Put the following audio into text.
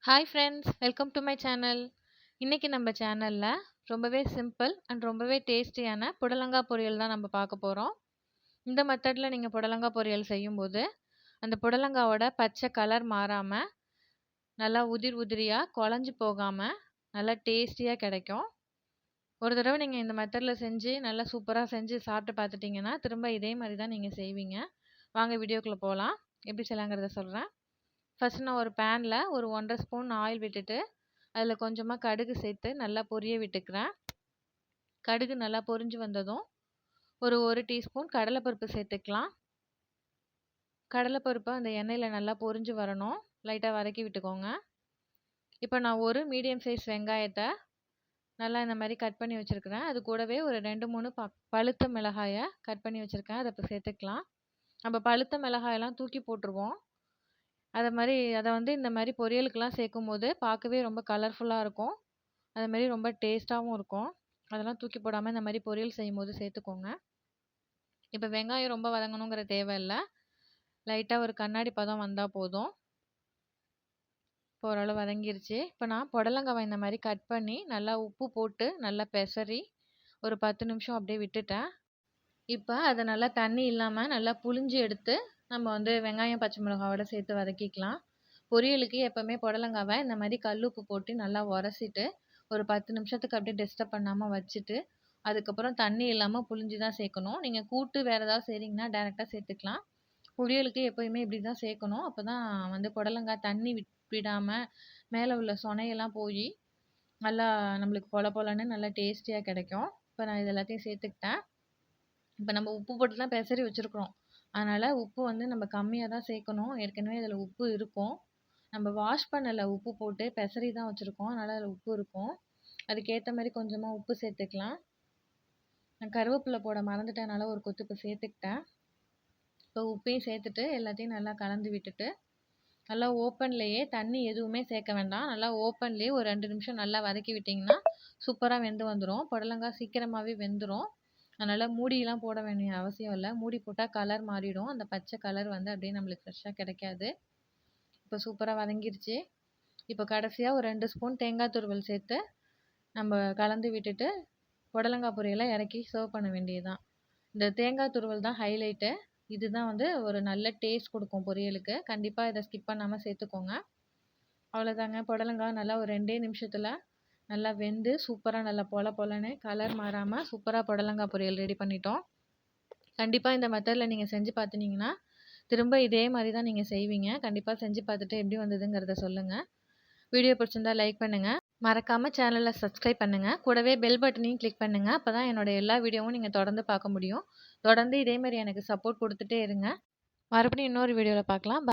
Hi friends, welcome to my channel. இன்னைக்கு நம்ம சேனலில் ரொம்பவே சிம்பிள் அண்ட் ரொம்பவே டேஸ்டியான புடலங்காய் பொரியல் தான் நம்ம பார்க்க போகிறோம். இந்த மெத்தடில் நீங்கள் புடலங்காய் பொரியல் செய்யும்போது அந்த புடலங்காவோட பச்சை கலர் மாறாமல் நல்லா உதிர் உதிரியாக குழஞ்சி போகாமல் நல்லா டேஸ்டியாக கிடைக்கும். ஒரு தடவை நீங்கள் இந்த மெத்தடில் செஞ்சு நல்லா சூப்பராக செஞ்சு சாப்பிட்டு பார்த்துட்டிங்கன்னா திரும்ப இதே மாதிரி தான் நீங்கள் செய்வீங்க. வாங்க வீடியோக்குள்ளே போகலாம். எப்படி செய்யலாங்கிறத சொல்கிறேன். ஃபஸ்ட் நான் ஒரு பேனில் ஒரு 1.5 ஸ்பூன் ஆயில் விட்டுட்டு அதில் கொஞ்சமாக கடுகு சேர்த்து நல்லா பொரிய விட்டுக்கிறேன். கடுகு நல்லா பொரிஞ்சு வந்ததும் ஒரு டீஸ்பூன் கடலைப்பருப்பு சேர்த்துக்கலாம். கடலைப்பருப்பு அந்த எண்ணெயில் நல்லா பொரிஞ்சு வரணும். லைட்டாக வதக்கி விட்டுக்கோங்க. இப்போ நான் ஒரு மீடியம் சைஸ் வெங்காயத்தை நல்லா இந்த மாதிரி கட் பண்ணி வச்சுருக்கிறேன். அது கூடவே ஒரு 2-3 பழுத்த மிளகாயை கட் பண்ணி வச்சுருக்கேன். அதை இப்போ சேர்த்துக்கலாம். நம்ம பழுத்த மிளகாயெல்லாம் தூக்கி போட்டுருவோம். அதை வந்து இந்த மாதிரி பொரியலுக்கெல்லாம் சேர்க்கும்போது பார்க்கவே ரொம்ப கலர்ஃபுல்லாக இருக்கும். அது மாதிரி ரொம்ப டேஸ்ட்டாகவும் இருக்கும். அதெல்லாம் தூக்கி போடாமல் இந்த மாதிரி பொரியல் செய்யும்போது சேர்த்துக்கோங்க. இப்போ வெங்காயம் ரொம்ப வதங்கணுங்கிற தேவையில்லை. லைட்டாக ஒரு கண்ணாடி பதம் வந்தால் போதும். இப்போ ஓரளவு வதங்கிருச்சு. இப்போ நான் புடலங்காவை இந்த மாதிரி கட் பண்ணி நல்லா உப்பு போட்டு நல்லா பெசரி ஒரு 10 நிமிஷம் அப்படியே விட்டுட்டேன். இப்போ அதை நல்லா தண்ணி இல்லாமல் நல்லா புழிஞ்சு எடுத்து நம்ம வந்து வெங்காயம் பச்சை மிளகாவோட சேர்த்து வதக்கிக்கலாம். பொரியலுக்கு எப்போவுமே புடலங்காவை இந்த மாதிரி கல்லுப்பு போட்டு நல்லா உரசிட்டு ஒரு 10 நிமிஷத்துக்கு அப்படியே டிஸ்டர்ப் பண்ணாமல் வச்சுட்டு அதுக்கப்புறம் தண்ணி இல்லாமல் புழிஞ்சு தான் சேர்க்கணும். நீங்கள் கூட்டு வேறு ஏதாவது செய்கிறீங்கன்னா டேரெக்டாக சேர்த்துக்கலாம். பொரியலுக்கு எப்போயுமே இப்படி தான் சேர்க்கணும். அப்போ தான் வந்து புடலங்காய் தண்ணி விடாமல் மேலே உள்ள சொனையெல்லாம் போய் நல்லா நம்மளுக்கு பொல பொலன்னு நல்லா டேஸ்டியாக கிடைக்கும். இப்போ நான் இது எல்லாத்தையும் சேர்த்துக்கிட்டேன். இப்போ நம்ம உப்பு போட்டு தான் பெசரி வச்சுருக்குறோம். அதனால் உப்பு வந்து நம்ம கம்மியாக தான் சேர்க்கணும். ஏற்கனவே அதில் உப்பு இருக்கும். நம்ம வாஷ் பண்ணலை, உப்பு போட்டு பெசரி தான் வச்சுருக்கோம். அதனால் அதில் உப்பு இருக்கும். அதுக்கேற்ற மாதிரி கொஞ்சமாக உப்பு சேர்த்துக்கலாம். நான் கருவேப்பிலை போட மறந்துட்டனால ஒரு கொத்து இப்போ சேர்த்துக்கிட்டேன். இப்போ உப்பையும் சேர்த்துட்டு எல்லாத்தையும் நல்லா கலந்து விட்டுட்டு நல்லா ஓப்பன்லேயே தண்ணி எதுவுமே சேர்க்க வேண்டாம். நல்லா ஓப்பன்லேயே ஒரு 2 நிமிஷம் நல்லா வதக்கி விட்டிங்கன்னா சூப்பராக வெந்து வந்துடும். புடலங்காய் சீக்கிரமாகவே வெந்துடும். அதனால் மூடியெலாம் போட வேண்டிய அவசியம் இல்லை. மூடி போட்டால் கலர் மாறிடும். அந்த பச்சை கலர் வந்து அப்படியே நம்மளுக்கு ஃப்ரெஷ்ஷாக கிடைக்காது. இப்போ சூப்பராக வதங்கிருச்சு. இப்போ கடைசியாக ஒரு 2 ஸ்பூன் தேங்காய் துருவல் சேர்த்து நம்ம கலந்து விட்டுட்டு புடலங்காய் பொரியலை இறக்கி சர்வ் பண்ண வேண்டியது தான். இந்த தேங்காய் துருவல் தான் ஹைலைட்டு. இதுதான் வந்து ஒரு நல்ல டேஸ்ட் கொடுக்கும் பொரியலுக்கு. கண்டிப்பாக இதை ஸ்கிப் பண்ணாமல் சேர்த்துக்கோங்க. அவ்வளோதாங்க, புடலங்காய் நல்லா ஒரு 2 நிமிஷத்தில் நல்லா வெந்து சூப்பராக நல்லா பொல பொலன்னு கலர் மாறாமல் சூப்பராக புடலங்காய் பொரியல் ரெடி பண்ணிட்டோம். கண்டிப்பாக இந்த மெத்தடில் நீங்கள் செஞ்சு பார்த்துனீங்கன்னா திரும்ப இதே மாதிரி தான் நீங்கள் செய்வீங்க. கண்டிப்பாக செஞ்சு பார்த்துட்டு எப்படி வந்ததுங்கிறத சொல்லுங்கள். வீடியோ பிடிச்சிருந்தா லைக் பண்ணுங்கள். மறக்காமல் சேனலை சப்ஸ்கிரைப் பண்ணுங்கள். கூடவே பெல் பட்டனையும் கிளிக் பண்ணுங்கள். அப்போ தான் என்னோடய எல்லா வீடியோவும் நீங்கள் தொடர்ந்து பார்க்க முடியும். தொடர்ந்து இதே மாதிரி எனக்கு சப்போர்ட் கொடுத்துட்டே இருங்க. மறுபடியும் இன்னொரு வீடியோவில் பார்க்கலாம்.